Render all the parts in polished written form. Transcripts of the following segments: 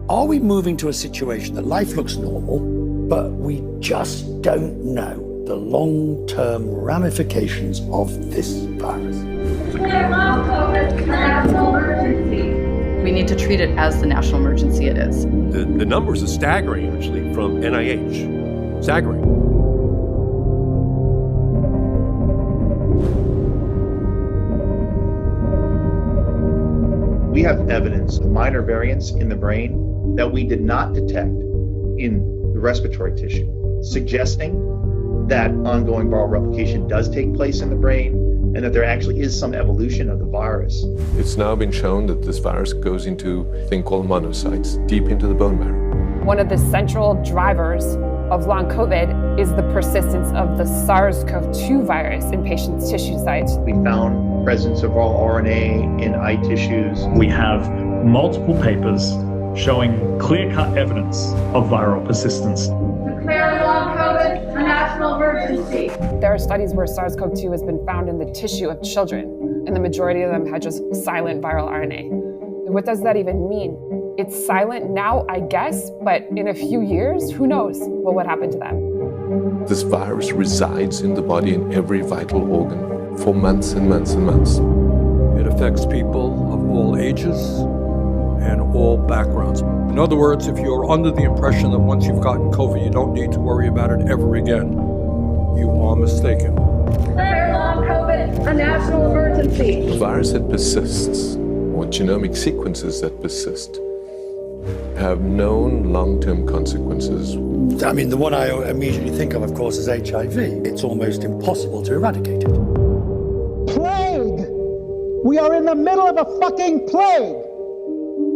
Are we moving to a situation that life looks normal, but we just don't know the long-term ramifications of this virus? We need to treat it as the national emergency it is. The numbers are staggering, actually, from NIH. Staggering. We have evidence of minor variants in the brain that we did not detect in the respiratory tissue, suggesting that ongoing viral replication does take place in the brain and that there actually is some evolution of the virus. It's now been shown that this virus goes into a thing called monocytes, deep into the bone marrow. One of the central drivers of long COVID is the persistence of the SARS-CoV-2 virus in patients' tissue sites. We found presence of viral RNA in eye tissues. We have multiple papers showing clear-cut evidence of viral persistence. Declare long COVID a national emergency. There are studies where SARS-CoV-2 has been found in the tissue of children, and the majority of them had just silent viral RNA. What does that even mean? It's silent now, I guess, but in a few years, who knows what would happen to them? This virus resides in the body in every vital organ for months and months and months. It affects people of all ages and all backgrounds. In other words, if you're under the impression that once you've gotten COVID, you don't need to worry about it ever again, you are mistaken. Declare long COVID a national emergency. The virus that persists, or genomic sequences that persist, have known long-term consequences. I mean, the one I immediately think of course, is HIV. It's almost impossible to eradicate it. Plague! We are in the middle of a fucking plague!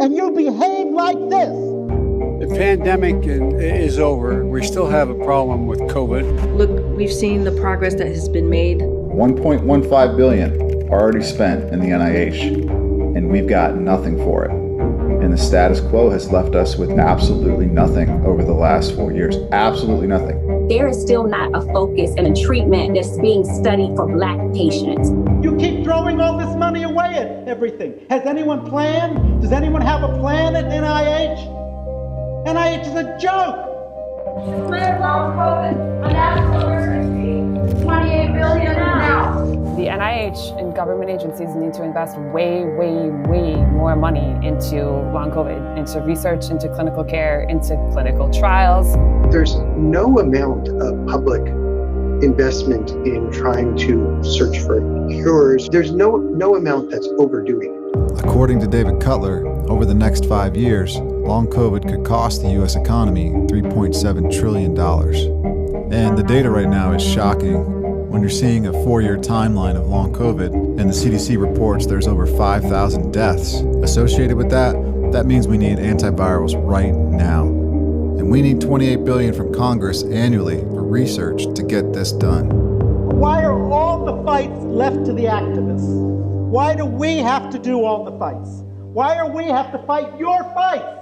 And you behave like this! The pandemic is over. We still have a problem with COVID. Look, we've seen the progress that has been made. 1.15 billion already spent in the NIH, and we've got nothing for it. And the status quo has left us with absolutely nothing over the last 4 years. Absolutely nothing. There is still not a focus and a treatment that's being studied for Black patients. You keep throwing all this money away at everything. Has anyone planned? Does anyone have a plan at NIH? NIH is a joke. Declare long COVID a national emergency. $28 billion now. The NIH and government agencies need to invest way, way, way more money into long COVID, into research, into clinical care, into clinical trials. There's no amount of public investment in trying to search for cures. There's no amount that's overdoing it. According to David Cutler, over the next 5 years, long COVID could cost the U.S. economy $3.7 trillion. And the data right now is shocking. When you're seeing a 4-year timeline of long COVID, and the CDC reports there's over 5,000 deaths associated with that, that means we need antivirals right now. And we need $28 billion from Congress annually for research to get this done. Why are all the fights left to the activists? Why do we have to do all the fights? Why do we have to fight your fights?